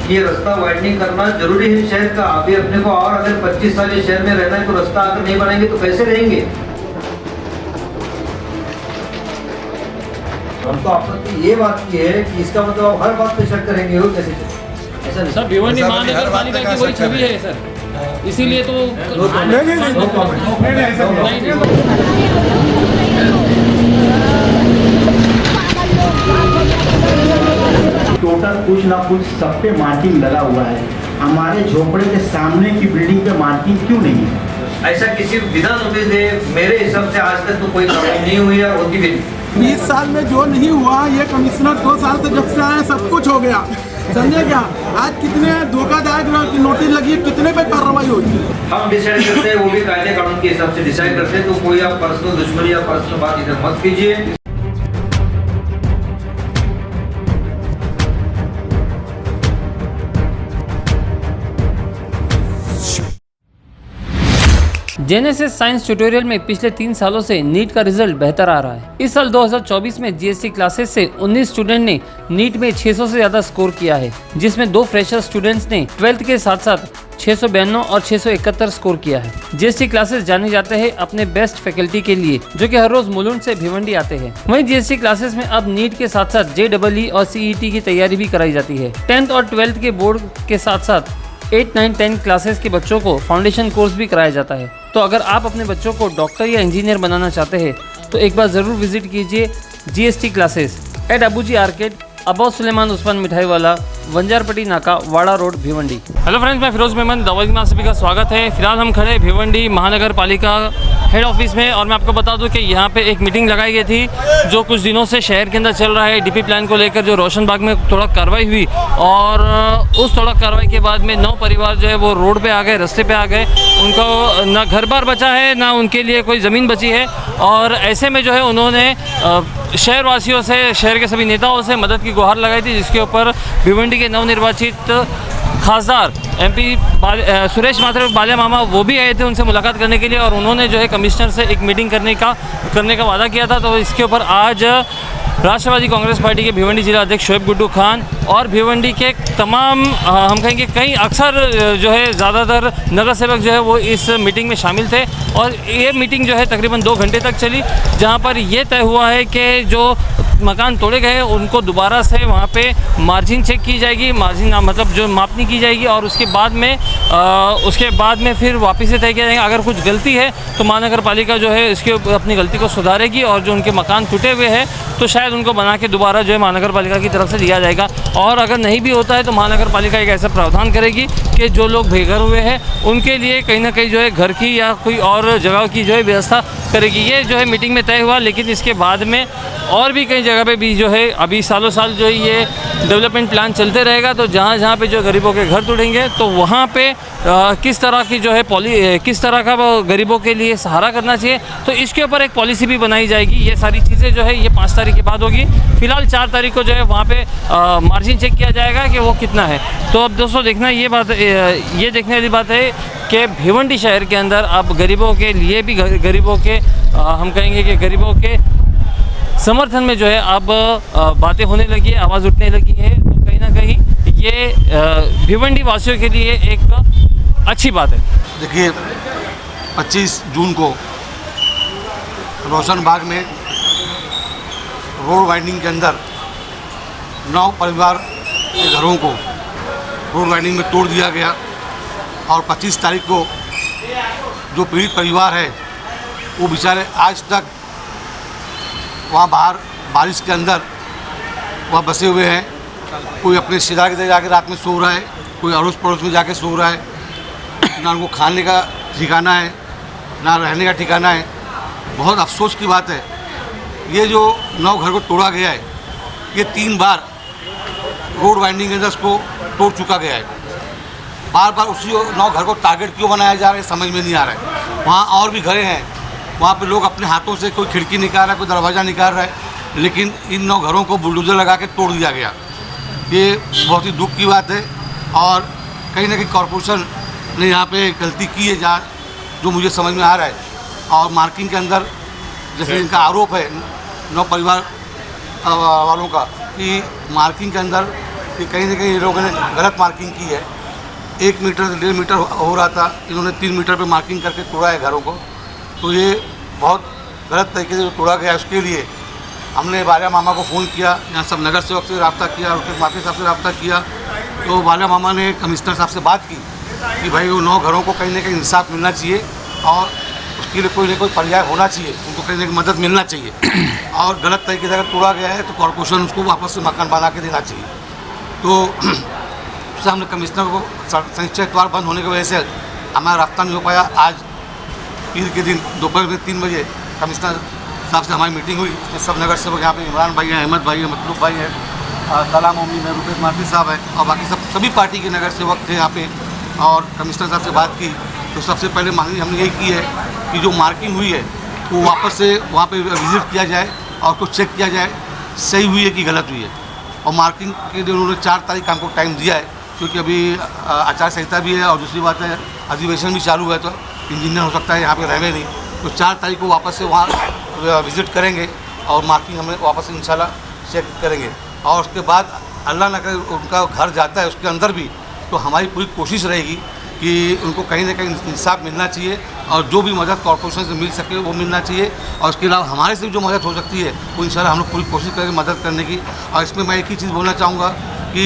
ये रास्ता वाइडनिंग करना जरूरी है शहर का। अभी अपने को और अगर 25 साल इस शहर में रहना है तो रास्ता अगर नहीं बनाएंगे तो कैसे रहेंगे। हम तो आपको ये बात की है कि इसका मतलब हर बात पे शक करेंगे, वो कैसे ऐसा नहीं सर। भिवंडी महानगर पालिका की वही छवि है सर, इसीलिए तो टोटल कुछ ना कुछ सब पे मार्किंग लगा हुआ है। हमारे झोपड़े के सामने की बिल्डिंग पे मार्किंग क्यों नहीं है? ऐसा किसी विधा नोटिस दे। मेरे हिसाब से आज तक तो कोई कार्रवाई नहीं हुई है, होती भी नहीं। 20 साल में जो नहीं हुआ, ये कमिश्नर 2 साल से जब से आए सब कुछ हो गया, समझे क्या? आज कितने धोखाधड़ी की नोटिस लगी है, कितने पे कार्रवाई होगी? हम डिसाइड करते हैं, वो भी कायदे कानून के हिसाब से डिसाइड करते हैं। तो कोई आप पर्सनल दुश्मनी या पर्सनल बात इधर मत कीजिए। जेनेसिस साइंस ट्यूटोरियल में पिछले 3 सालों से नीट का रिजल्ट बेहतर आ रहा है। इस साल 2024 में जीएसटी क्लासेस से 19 स्टूडेंट ने नीट में 600 से ज्यादा स्कोर किया है, जिसमें 2 फ्रेशर स्टूडेंट्स ने 12th के साथ साथ 692 और 671 स्कोर किया है। जीएसटी क्लासेस जाने जाते हैं अपने बेस्ट फैकल्टी के लिए, जो कि हर रोज मुलुंड से भिवंडी आते हैं। वहीं जीएसटी क्लासेस में अब नीट के साथ साथ JEE और CET की तैयारी भी कराई जाती है। 10th और 12th के बोर्ड के साथ साथ 8, 9, 10 क्लासेस के बच्चों को फाउंडेशन कोर्स भी कराया जाता है। तो अगर आप अपने बच्चों को डॉक्टर या इंजीनियर बनाना चाहते हैं तो एक बार ज़रूर विजिट कीजिए GST classes at Abuji arcade, Abu Suleman Usman मिठाई वाला, वंजारपट्टी नाका, Wada road, Bhiwandi. Hello friends, मैं फिरोज मेमन, दावत में आप सभी का स्वागत है। फिलहाल हम खड़े भिवंडी महानगर पालिका हेड ऑफिस में, और मैं आपको बता दूं कि यहाँ पे एक मीटिंग लगाई गई थी जो कुछ दिनों से शहर के अंदर चल रहा है। डीपी प्लान को लेकर जो रोशनबाग में थोड़ा कार्रवाई हुई, और उस थोड़ा कार्रवाई के बाद में 9 परिवार जो है वो रोड पे आ गए, रास्ते पे आ गए। उनको ना घर बार बचा है, ना उनके लिए कोई ज़मीन बची है, और ऐसे में जो है उन्होंने शहरवासियों से, शहर के सभी नेताओं से मदद की गुहार लगाई थी, जिसके ऊपर भिवंडी के नवनिर्वाचित खासदार MP सुरेश माथुर बालिया मामा वो भी आए थे उनसे मुलाकात करने के लिए, और उन्होंने जो है कमिश्नर से एक मीटिंग करने का वादा किया था। तो इसके ऊपर आज राष्ट्रवादी कांग्रेस पार्टी के भिवंडी जिला अध्यक्ष शोएब गुड्डू खान और भिवंडी के तमाम हम कहेंगे कई अक्सर जो है ज़्यादातर नगर सेवक जो है वो इस मीटिंग में शामिल थे, और ये मीटिंग जो है तकरीबन 2 घंटे तक चली, जहाँ पर ये तय हुआ है कि जो मकान तोड़े गए उनको दोबारा से वहाँ पे मार्जिन चेक की जाएगी, मार्जिन मतलब जो मापनी की जाएगी, और उसके बाद में फिर वापस से तय किया जाएगा। अगर कुछ गलती है तो महानगर पालिका जो है इसके अपनी गलती को सुधारेगी, और जो उनके मकान टूटे हुए हैं तो शायद उनको बना के दोबारा जो है महानगर पालिका की तरफ से दिया जाएगा। और अगर नहीं भी होता है तो महानगर पालिका एक ऐसा प्रावधान करेगी कि जो लोग बेघर हुए हैं उनके लिए कहीं ना कहीं जो है घर की या कोई और जगह की जो है व्यवस्था करेगी। ये जो है मीटिंग में तय हुआ, लेकिन इसके बाद में और भी कई जगह पे भी जो है अभी सालों साल जो ये डेवलपमेंट प्लान चलते रहेगा। तो जहाँ पे जो गरीबों के घर टूटेंगे तो वहाँ पे किस तरह की जो है किस तरह का गरीबों के लिए सहारा करना चाहिए, तो इसके ऊपर एक पॉलिसी भी बनाई जाएगी। ये सारी चीज़ें जो है ये 5 तारीख के बाद होगी। फिलहाल 4 तारीख को जो है वहाँ पे मार्जिन चेक किया जाएगा कि वो कितना है। तो अब दोस्तों देखना ये देखने वाली बात है कि भिवंडी शहर के अंदर अब गरीबों के लिए भी गरीबों के हम कहेंगे कि गरीबों के समर्थन में जो है अब बातें होने लगी है, आवाज़ उठने लगी है। तो कहीं ना कहीं ये भिवंडी वासियों के लिए एक अच्छी बात है। देखिए 25 जून को रोशनबाग में रोड वाइंडिंग के अंदर 9 परिवार के घरों को रोड वाइंडिंग में तोड़ दिया गया, और 25 तारीख को जो पीड़ित परिवार है वो बेचारे आज तक वहाँ बाहर बारिश के अंदर वहाँ बसे हुए हैं। कोई अपने रिश्तेदार के घर जाके रात में सो रहा है, कोई अड़ोस पड़ोस में जाके सो रहा है। ना उनको खाने का ठिकाना है, ना रहने का ठिकाना है। बहुत अफसोस की बात है, ये जो 9 घर को तोड़ा गया है, ये 3 बार रोड वाइंडिंग के अंदर उसको तोड़ चुका गया है। बार बार उसी 9 घर को टारगेट क्यों बनाया जा रहा है समझ में नहीं आ रहा है। वहाँ और भी घरें हैं, वहाँ पे लोग अपने हाथों से कोई खिड़की निकाल रहा है, कोई दरवाज़ा निकाल रहा है, लेकिन इन 9 घरों को बुलडोजर लगा के तोड़ दिया गया। ये बहुत ही दुख की बात है, और कहीं ना कहीं कॉरपोरेशन ने यहाँ पे गलती की है, जहाँ जो मुझे समझ में आ रहा है। और मार्किंग के अंदर जैसे इनका आरोप है 9 परिवार वालों का कि मार्किंग के अंदर कि कहीं ना कहीं ये लोगों ने गलत मार्किंग की है। 1 मीटर से 1.5 मीटर हो रहा था, इन्होंने 3 मीटर पे मार्किंग करके तोड़ा है घरों को। तो ये बहुत गलत तरीके से तोड़ा गया। उसके लिए हमने वालिया मामा को फ़ोन किया, यहाँ सब नगर सेवक से रब्ता किया, उसके माफी साहब से रब्ता किया। तो वालिया मामा ने कमिश्नर साहब से बात की कि भाई वो 9 घरों को कहीं ना कहीं इंसाफ मिलना चाहिए और उसके लिए कोई ना कोई पर्याय होना चाहिए, उनको कहीं ना कहीं मदद मिलना चाहिए। और गलत तरीके से अगर तोड़ा गया है तो कॉर्पोरेशन उसको वापस से मकान बना के देना चाहिए। तो उससे हमने कमिश्नर को शनिचर इतवार बंद होने की वजह से हमारा रब्ता नहीं हो पाया। आज पीर के दिन दोपहर में 3 बजे कमिश्नर साहब से हमारी मीटिंग हुई। इसमें सब नगर सेवक यहाँ पे इमरान भाई हैं, अहमद भाई हैं, मतलूब भाई हैं, कलाम उम्मीद है, रुपेश मार्टी साहब हैं और बाकी सभी पार्टी के नगर सेवक थे यहाँ पे। और कमिश्नर साहब से बात की तो सबसे पहले मांग हमने यही की है कि जो मार्किंग हुई है वो वापस से वहाँ पे विज़िट किया जाए और कुछ चेक किया जाए सही हुई है कि गलत हुई है। और मार्किंग के लिए उन्होंने 4 तारीख का हमको टाइम दिया है, क्योंकि अभी आचार संहिता भी है और दूसरी बात है अधिवेशन भी चालू है, तो इंजीनियर हो सकता है यहाँ पे रहे नहीं। तो 4 तारीख को वापस से वहाँ विज़िट करेंगे और मार्किंग हमें वापस से इंशाल्लाह चेक करेंगे। और उसके बाद अल्लाह न करे उनका घर जाता है उसके अंदर भी, तो हमारी पूरी कोशिश रहेगी कि उनको कहीं ना कहीं इंसाफ मिलना चाहिए और जो भी मदद कॉर्पोरेशन से मिल सके वो मिलना चाहिए। और उसके अलावा हमारे से जो मदद हो सकती है वो इंशाल्लाह हम लोग पूरी कोशिश करेंगे मदद करने की। और इसमें मैं एक ही चीज़ बोलना चाहूँगा कि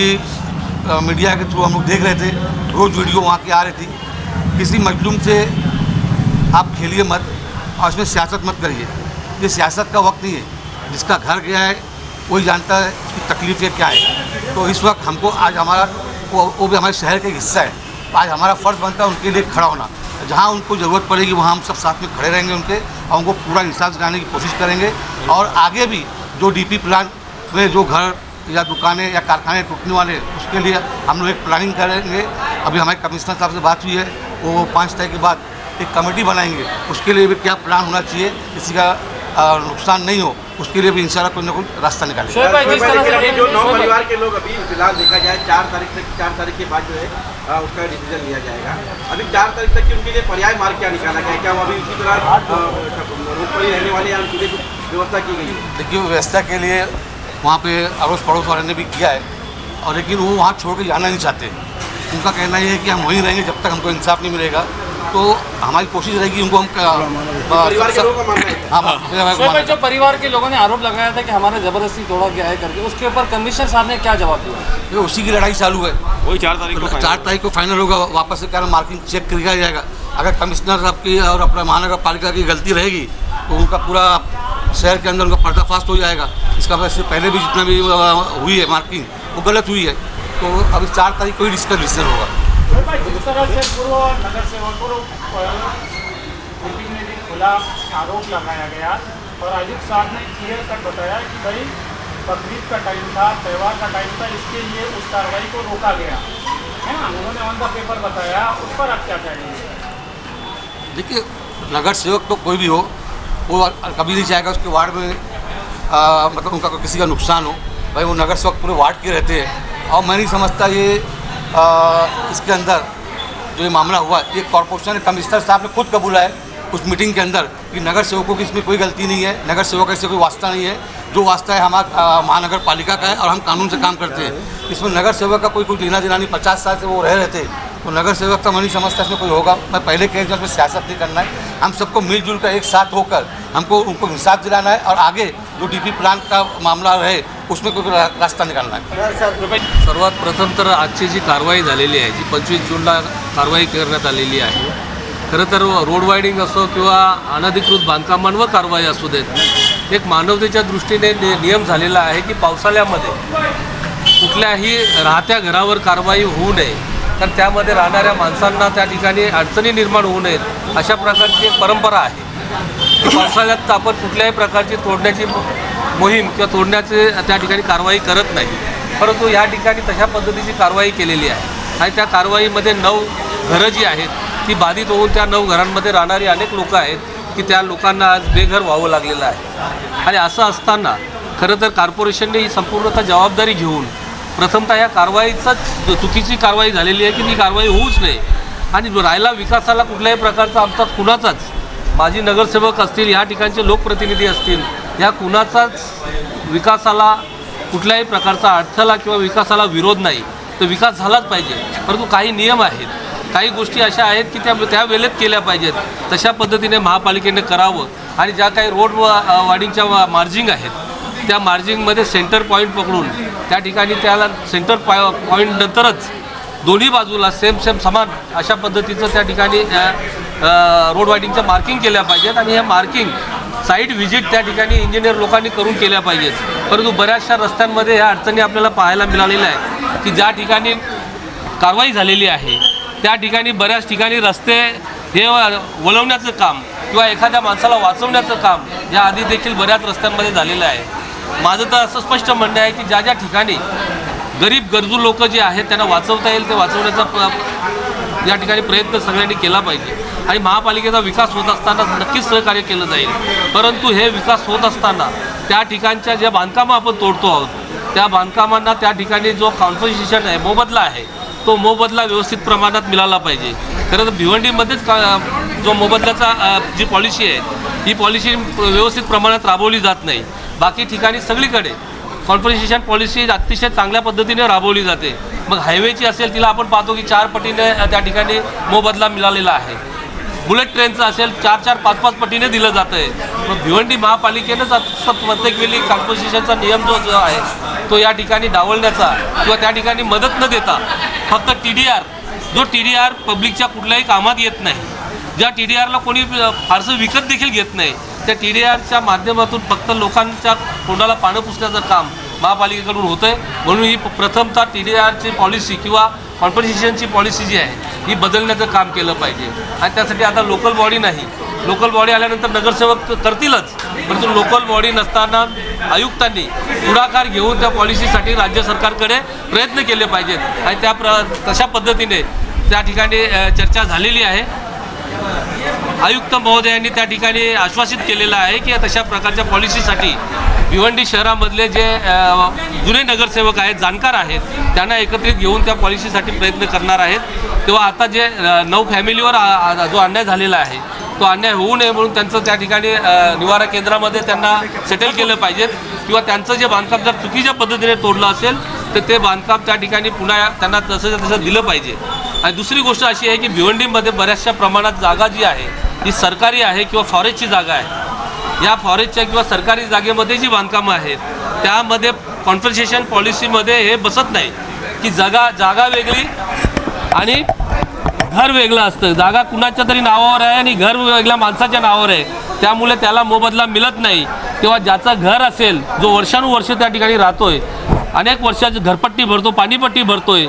मीडिया के थ्रू हम लोग देख रहे थे, रोज़ वीडियो वहाँ की आ रही थी। किसी मजलूम से आप खेलिए मत और इसमें सियासत मत करिए। ये सियासत का वक्त नहीं है। जिसका घर गया है वही जानता है कि तकलीफ़ें क्या है। तो इस वक्त हमको आज हमारा वो भी हमारे शहर का हिस्सा है, आज हमारा फ़र्ज़ बनता है उनके लिए खड़ा होना। जहाँ उनको ज़रूरत पड़ेगी वहाँ हम सब साथ में खड़े रहेंगे उनके और उनको पूरा इंसाफ दिलाने की कोशिश करेंगे। और आगे भी जो डीपी प्लान में जो घर या दुकानें या कारखाने टूटने वाले उसके लिए हम लोग एक प्लानिंग करेंगे। अभी हमारे कमिश्नर साहब से बात हुई है, वो 5 तारीख के बाद एक कमेटी बनाएंगे, उसके लिए भी क्या प्लान होना चाहिए, किसी का नुकसान नहीं हो, उसके लिए भी इंशाल्लाह कोई ना कोई रास्ता निकालेंगे। जो 9 परिवार के लोग अभी फिलहाल देखा जाए 4 तारीख के बाद जो है उसका डिसीजन लिया जाएगा। अभी 4 तारीख तक की उनके लिए पर्याय मार्ग क्या निकाला गया, क्या वो अभी उसी तरह रोड पर ही रहने वाले या उनके लिए कुछ व्यवस्था की गई है? देखिए व्यवस्था के लिए वहाँ पे अड़ोस पड़ोस वाले ने भी किया है और लेकिन वो वहाँ छोड़ के जाना नहीं चाहते। उनका कहना ये है कि हम वहीं रहेंगे जब तक हमको इंसाफ नहीं मिलेगा। तो हमारी कोशिश रहेगी उनको हम परिवार के लोगों का मानना है। हाँ, जो परिवार के लोगों ने आरोप लगाया था कि हमारा ज़बरदस्ती तोड़ा गया है करके, उसके ऊपर कमिश्नर साहब ने क्या जवाब दिया? ये उसी की लड़ाई चालू है। वही 4 तारीख को फाइनल होगा। वापस से क्या मार्किंग चेक किया जाएगा। अगर कमिश्नर साहब की और अपना महानगर पालिका की गलती रहेगी तो उनका पूरा शहर के अंदर उनका पर्दाफाश हो जाएगा। इसका वजह से पहले भी जितना भी हुई है मार्किंग वो गलत हुई है। तो अभी 4 तारीख को ही इसका डिसीजन होगा। जिस तरह से पूर्व नगर सेवकों पर मीटिंग में भी खुला आरोप लगाया गया और आयुक्त साहब ने क्लियर कट बताया कि भाई बकरीद का टाइम था, त्यौहार का टाइम था, इसके लिए उस कार्रवाई को रोका गया है ना, उन्होंने ऑन द पेपर बताया। उस पर आप क्या कहेंगे? देखिए नगर सेवक तो कोई भी हो वो कभी नहीं चाहेगा उसके वार्ड में मतलब उनका किसी का नुकसान हो। भाई वो नगर सेवक पूरे वार्ड के रहते हैं और मैं नहीं समझता ये इसके अंदर जो ये मामला हुआ ये कॉर्पोरेशन कमिश्नर साहब ने खुद कबूला है उस मीटिंग के अंदर कि नगर सेवकों की इसमें कोई गलती नहीं है, नगर सेवक से कोई वास्ता नहीं है। जो वास्ता है हमारा महानगर पालिका का है और हम कानून से काम करते हैं। इसमें नगर सेवक का कोई लेना देना नहीं। 50 साल से वो रह रहे थे तो नगर सेवक का मैं नहीं समझता इसमें कोई होगा। मैं पहले कह दिया उसमें सियासत नहीं करना है। हम सबको मिलजुल कर एक साथ होकर हमको उनको इंसाफ दिलाना है और आगे जो डीपी प्लान का मामला रहे उसमें कोई रास्ता निकालना है। सर्वात प्रथम तर आजची जी कारवाई झालेली आहे जी 25 जूनला कारवाई करण्यात आलेली आहे। खरं तर रोड वायडिंग असो किंवा अनधिकृत बांधकामांवर कारवाई असू देत, एक मानवतेच्या दृष्टीने नियम झालेला आहे की पावसाळ्यामध्ये कुठल्याही राहत्या घरावर कारवाई होऊ नये, तर त्यामध्ये राहणाऱ्या माणसांना त्या ठिकाणी अडचणी निर्माण होऊ नयेत अशा प्रकारची एक परंपरा आहे। पावसाळ्यात आपण कुठल्याही प्रकारची तोडण्याची मोहीम किंवा तोडण्याचे त्या ठिकाणी कारवाई करत नाही, परंतु या ठिकाणी तशा पद्धतीची कारवाई केलेली आहे आणि त्या कारवाईमध्ये 9 घरं जी आहेत ती बाधित होऊन त्या 9 घरांमध्ये राहणारी अनेक लोक आहेत की त्या लोकांना आज बेघर व्हावं लागलेलं आहे। आणि असं असताना खरं तर कॉर्पोरेशनने ही संपूर्णतः जबाबदारी घेऊन प्रथमतः या कारवाईचाच चुकीची कारवाई झालेली आहे की ती कारवाई होऊच नये आणि राहिला विकासाला कुठल्याही प्रकारचा आमचा कुणाचाच माजी नगरसेवक असतील, या ठिकाणचे लोकप्रतिनिधी असतील, या कुणाचाच विकासाला कुठल्याही प्रकारचा अडथळा किंवा विकासाला विरोध नाही, तर विकास झालाच पाहिजे. परंतु काही नियम आहेत, काही गोष्टी अशा आहेत की त्या वेळेत केल्या पाहिजेत. तशा पद्धतीने महापालिकेने करावं आणि ज्या काही रोड वार्डिंगच्या मार्जिंग आहेत त्या मार्जिंगमध्ये सेंटर पॉईंट पकडून त्या ठिकाणी त्याला सेंटर पॉईंट नंतरच दोन्ही बाजूला सेम समान अशा पद्धतीचं त्या ठिकाणी रोड वार्डिंगचं मार्किंग केल्या पाहिजेत आणि हे मार्किंग साईट व्हिजिट त्या ठिकाणी इंजिनियर लोकांनी करून केल्या पाहिजेत. परंतु बऱ्याचशा रस्त्यांमध्ये ह्या अडचणी आपल्याला पाहायला मिळालेल्या आहेत की ज्या ठिकाणी कारवाई झालेली आहे त्या ठिकाणी बऱ्याच ठिकाणी रस्ते हे वळवण्याचं काम किंवा एखाद्या माणसाला वाचवण्याचं काम या आधी देखील बऱ्याच रस्त्यांमध्ये झालेलं आहे. माझं तर असं स्पष्ट म्हणणं आहे की ज्या ठिकाणी गरीब गरजू लोक जे आहेत त्यांना वाचवता येईल ते वाचवण्याचा या ठिकाणी प्रयत्न सगळ्यांनी केला पाहिजे आणि महापालिकेचा विकास होत असताना नक्कीच सहकार्य केलं जाईल. परंतु हे विकास होत असताना त्या ठिकाणच्या ज्या बांधकामं आपण तोडतो आहोत त्या बांधकामांना त्या ठिकाणी जो कॉम्पन्सेशन आहे, मोबदला आहे, तो मोबदला व्यवस्थित प्रमाणात मिळाला पाहिजे. खरं तर भिवंडीमध्येच जो मोबदल्याचा जी पॉलिसी आहे ही पॉलिसी व्यवस्थित प्रमाणात राबवली जात नाही. बाकी ठिकाणी सगळीकडे कॉम्पन्सेशन पॉलिसी अतिशय चांगल्या पद्धतीने राबवली जाते. मग हायवेची असेल तिला आपण पाहतो की 4 पटीने त्या ठिकाणी मोबदला मिळालेला आहे. बुलेट ट्रेनचं असेल 4-4, 5-5 पटीने दिलं जातं आहे. मग भिवंडी महापालिकेनंच प्रत्येक वेळी कॉम्पन्सेशनचा नियम जो आहे तो या ठिकाणी डावलण्याचा किंवा त्या ठिकाणी मदत न देता फक्त TDR पब्लिकच्या कुठल्याही कामात येत नाही, ज्या TDRला कोणी फारसं विकत देखील घेत नाही, त्या TDRच्या माध्यमातून फक्त लोकांच्या तोंडाला पानं पुसण्याचं काम महापालिकेकडून होतं आहे. म्हणून ही प्रथमतः TDRची पॉलिसी किंवा कॉम्पन्सेशनची पॉलिसी जी आहे ही बदलण्याचं काम केलं पाहिजे. आणि त्यासाठी आता लोकल बॉडी नाही, लोकल बॉडी आल्यानंतर नगरसेवक करतीलच, परंतु लोकल बॉडी नसताना आयुक्तांनी पुढाकार घेऊन त्या पॉलिसीसाठी राज्य सरकारकडे प्रयत्न केले पाहिजेत आणि तशा पद्धतीने त्या ठिकाणी चर्चा झालेली आहे. आयुक्त महोदयांनी त्या ठिकाणी आश्वासित केलेलं आहे की तशा प्रकारच्या पॉलिसीसाठी भिवंडी शहरामधले जे जुने नगरसेवक आहेत, जाणकार आहेत, त्यांना एकत्रित घेऊन त्या पॉलिसीसाठी प्रयत्न करणार आहेत. तेव्हा आता जे 9 फॅमिलीवर जो अन्याय झालेला आहे तो अन्याय होऊ नये म्हणून त्यांचं त्या ठिकाणी निवारा केंद्रामध्ये त्यांना सेटल केलं पाहिजेत किंवा त्यांचं जे बांधकाम जर चुकीच्या पद्धतीने तोडलं असेल तर ते बांधकाम त्या ठिकाणी पुन्हा त्यांना तसं दिलं पाहिजे. आणि दुसरी गोष्ट अशी आहे की भिवंडीमध्ये बऱ्याचशा प्रमाणात जागा जी आहे ही सरकारी आहे किंवा फॉरेस्टची जागा आहे. या फॉरेस्टच्या किंवा सरकारी जागेमध्ये जी बांधकामं आहेत त्यामध्ये कॉम्पन्सेशन पॉलिसीमध्ये हे बसत नाही की जागा वेगळी आणि घर वेगळं असतं. जागा कुणाच्या तरी नावावर आहे आणि घर वेगळ्या माणसाच्या नावावर आहे, त्यामुळे त्याला मोबदला मिळत नाही. तेव्हा ज्याचं घर असेल, जो वर्षानुवर्ष त्या ठिकाणी राहतोय, अनेक वर्षाची घरपट्टी भरतो, पाणीपट्टी भरतोय,